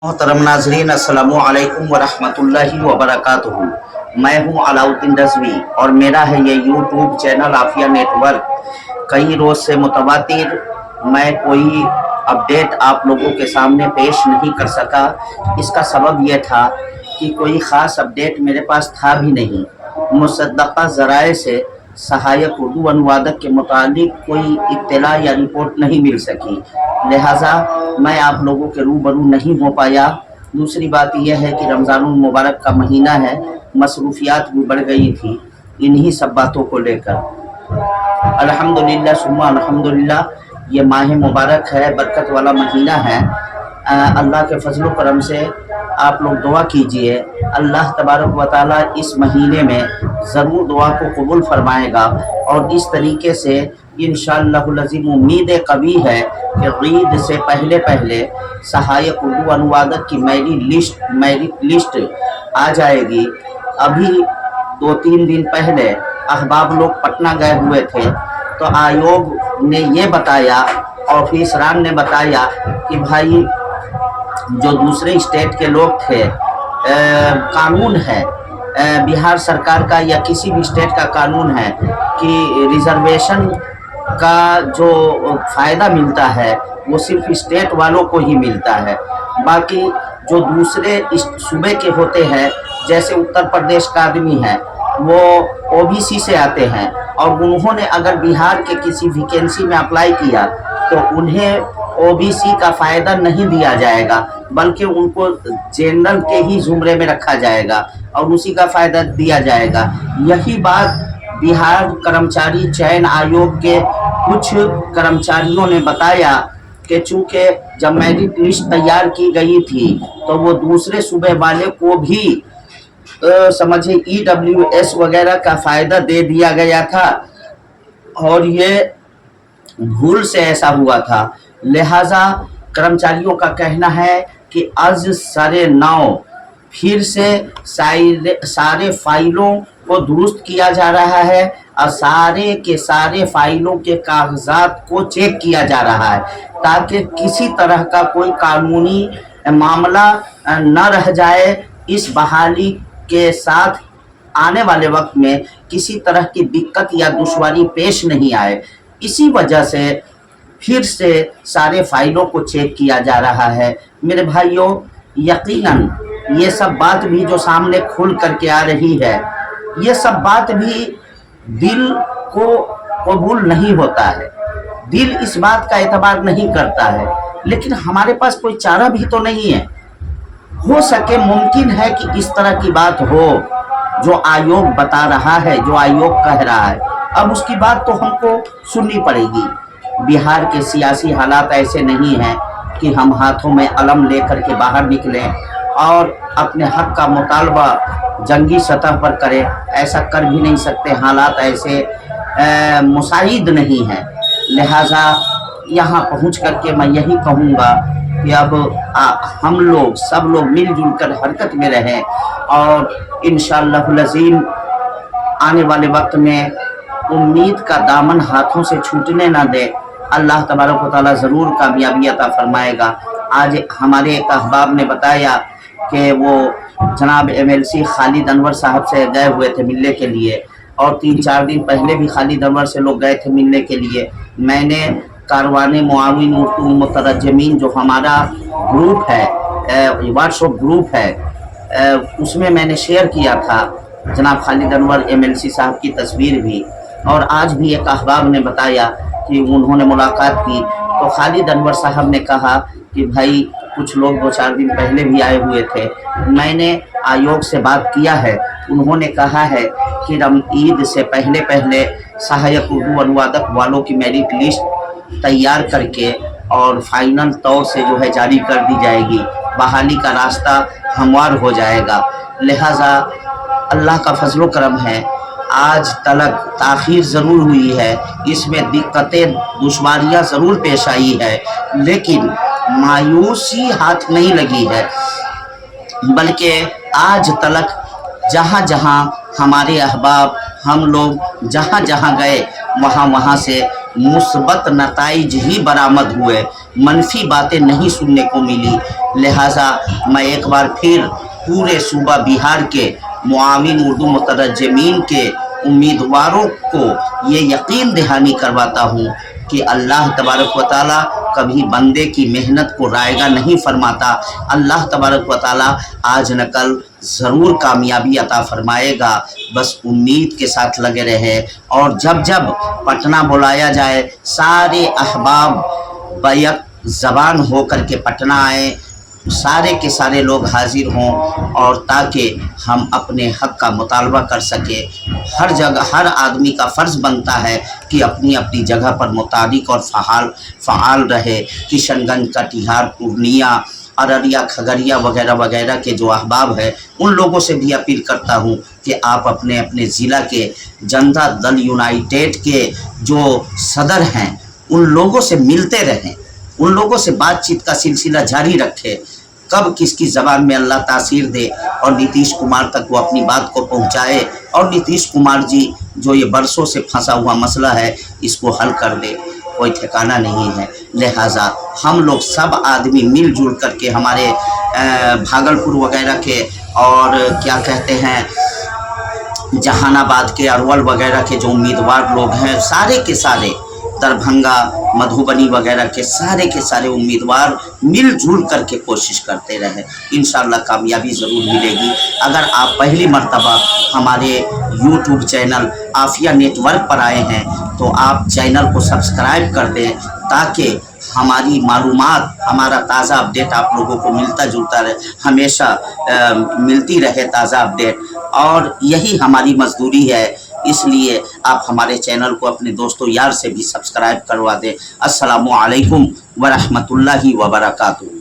मोहतरम नाजरीन, अस्सलामु अलैकुम वरहमतुल्लाहि वबरकातुहू। मैं हूं अलाउद्दीन रज़वी और मेरा है ये यूट्यूब चैनल आफिया नेटवर्क। कई रोज़ से मुतवातिर मैं कोई अपडेट आप लोगों के सामने पेश नहीं कर सका। इसका सबब यह था कि कोई ख़ास अपडेट मेरे पास था भी नहीं। मुसद्दक़ा ज़राए से सहायक उर्दू अनुवादक के मुतालिक कोई इत्तला या रिपोर्ट नहीं मिल सकी, लिहाजा मैं आप लोगों के रूबरू नहीं हो पाया। दूसरी बात यह है कि रमज़ानुल मुबारक का महीना है, मसरूफियात भी बढ़ गई थी इन्हीं सब बातों को लेकर। अल्हम्दुलिल्लाह सुम्मा अल्हम्दुलिल्लाह, ये माह मुबारक है, बरकत वाला महीना है। अल्लाह के फजल करम से आप लोग दुआ कीजिए, अल्लाह तबारक व तआला इस महीने में ज़रूर दुआ को कबूल फरमाएगा। और इस तरीके से इंशाअल्लाहुल अज़ीम उम्मीद कवी है कि ईद से पहले पहले सहायक उर्दू अनुवादक की मेरिट लिस्ट आ जाएगी। अभी 2-3 दिन पहले अहबाब लोग पटना गए हुए थे, तो आयोग ने ये बताया, ऑफिसरान ने बताया कि भाई जो दूसरे स्टेट के लोग थे, कानून है बिहार सरकार का या किसी भी स्टेट का कानून है कि रिजर्वेशन का जो फ़ायदा मिलता है वो सिर्फ स्टेट वालों को ही मिलता है। बाकी जो दूसरे सूबे के होते हैं, जैसे उत्तर प्रदेश का आदमी है, वो ओबीसी से आते हैं और उन्होंने अगर बिहार के किसी वैकेंसी में अप्लाई किया तो उन्हें ओबीसी का फ़ायदा नहीं दिया जाएगा, बल्कि उनको जनरल के ही ज़ुमरे में रखा जाएगा और उसी का फ़ायदा दिया जाएगा। यही बात बिहार कर्मचारी चयन आयोग के कुछ कर्मचारियों ने बताया कि चूँकि जब मेरिट लिस्ट तैयार की गई थी तो वो दूसरे सूबे वाले को भी समझिए EWS वगैरह का फ़ायदा दे दिया गया था और ये भूल से ऐसा हुआ था। लिहाजा कर्मचारियों का कहना है कि आज 9:30 फिर से सारे फाइलों को दुरुस्त किया जा रहा है और सारे के सारे फाइलों के कागजात को चेक किया जा रहा है, ताकि किसी तरह का कोई कानूनी मामला न रह जाए। इस बहाली के साथ आने वाले वक्त में किसी तरह की दिक्कत या दुश्वारी पेश नहीं आए, इसी वजह से फिर से सारे फाइलों को चेक किया जा रहा है। मेरे भाइयों, यकीनन ये सब बात भी जो सामने खुल करके आ रही है, ये सब बात भी दिल को कबूल नहीं होता है, दिल इस बात का एतबार नहीं करता है, लेकिन हमारे पास कोई चारा भी तो नहीं है। हो सके मुमकिन है कि इस तरह की बात हो जो आयोग बता रहा है, जो आयोग कह रहा है, अब उसकी बात तो हमको सुननी पड़ेगी। बिहार के सियासी हालात ऐसे नहीं हैं कि हम हाथों में अलम लेकर के बाहर निकलें और अपने हक का मुतालबा जंगी सतह पर करें, ऐसा कर भी नहीं सकते। हालात ऐसे मुसाइद नहीं हैं। लिहाजा यहाँ पहुँच करके मैं यही कहूँगा कि अब हम लोग सब लोग मिलजुल कर हरकत में रहें और इंशाअल्लाहुल अज़ीम आने वाले वक्त में उम्मीद का दामन हाथों से छूटने ना दे। अल्लाह तबारक व तआला ज़रूर कामयाबी अता फरमाएगा। आज हमारे एक अहबाब ने बताया कि वो जनाब MLC खालिद अनवर साहब से गए हुए थे मिलने के लिए, और 3-4 दिन पहले भी खालिद अनवर से लोग गए थे मिलने के लिए। मैंने कारवाने मुआविन उर्दू मुतरजमीन जो हमारा ग्रुप है, व्हाट्सएप ग्रुप है, उसमें मैंने शेयर किया था जनाब खालिद अनवर MLC साहब की तस्वीर भी। और आज भी एक अहबाब ने बताया कि उन्होंने मुलाकात की तो खालिद अनवर साहब ने कहा कि भाई कुछ लोग 2-4 दिन पहले भी आए हुए थे, मैंने आयोग से बात किया है, उन्होंने कहा है कि ईद से पहले पहले सहायक उर्दू अनुवादक वालों की मेरिट लिस्ट तैयार करके और फाइनल तौर से जो है जारी कर दी जाएगी, बहाली का रास्ता हमवार हो जाएगा। लिहाजा अल्लाह का फजल करम है, आज तलक ताख़ीर ज़रूर हुई है, इसमें दिक्कतें दुश्वारियाँ ज़रूर पेश आई है, लेकिन मायूसी हाथ नहीं लगी है, बल्कि आज तलक जहाँ जहाँ हमारे अहबाब हम लोग जहाँ जहाँ गए वहाँ से मुस्बत नताइज ही बरामद हुए, मनफी बातें नहीं सुनने को मिली। लिहाजा मैं एक बार फिर पूरे सूबा बिहार के मुआविन उर्दू मुतरजमीन के उम्मीदवारों को ये यकीन दहानी करवाता हूँ कि अल्लाह तबारक व ताला कभी बंदे की मेहनत को रायगा नहीं फरमाता। अल्लाह तबारक व ताला आज न कल ज़रूर कामयाबी अता फरमाएगा। बस उम्मीद के साथ लगे रहे और जब जब पटना बुलाया जाए सारे अहबाब बैक ज़बान हो कर के पटना आए, सारे के सारे लोग हाजिर हों और ताकि हम अपने हक़ का मुतालबा कर सके। हर जगह हर आदमी का फ़र्ज़ बनता है कि अपनी अपनी जगह पर मुताबिक और फ़आल रहे। किशनगंज, कटिहार, पूर्णिया, अररिया, खगड़िया वगैरह वगैरह के जो अहबाब है उन लोगों से भी अपील करता हूँ कि आप अपने अपने ज़िला के जनता दल यूनाइटेड के जो सदर हैं उन लोगों से मिलते रहें, उन लोगों से बातचीत का सिलसिला जारी रखे। कब किसकी ज़बान में अल्लाह तासीर दे और नीतीश कुमार तक वो अपनी बात को पहुंचाए और नीतीश कुमार जी जो ये बरसों से फंसा हुआ मसला है इसको हल कर दे, कोई ठिकाना नहीं है। लिहाजा हम लोग सब आदमी मिलजुल करके हमारे भागलपुर वगैरह के और क्या कहते हैं जहानाबाद के, अरवल वगैरह के जो उम्मीदवार लोग हैं, सारे के सारे दरभंगा, मधुबनी वगैरह के सारे उम्मीदवार मिलजुल करके कोशिश करते रहे। इंशाअल्लाह कामयाबी ज़रूर मिलेगी। अगर आप पहली मर्तबा हमारे यूट्यूब चैनल आफिया नेटवर्क पर आए हैं तो आप चैनल को सब्सक्राइब कर दें ताकि हमारी मालूमात, हमारा ताज़ा अपडेट आप लोगों को मिलता जुलता रहे, हमेशा मिलती रहे ताज़ा अपडेट, और यही हमारी मजदूरी है। इसलिए आप हमारे चैनल को अपने दोस्तों यार से भी सब्सक्राइब करवा दें। अस्सलामु अलैकुम व रहमतुल्लाहि व बरकातुहू।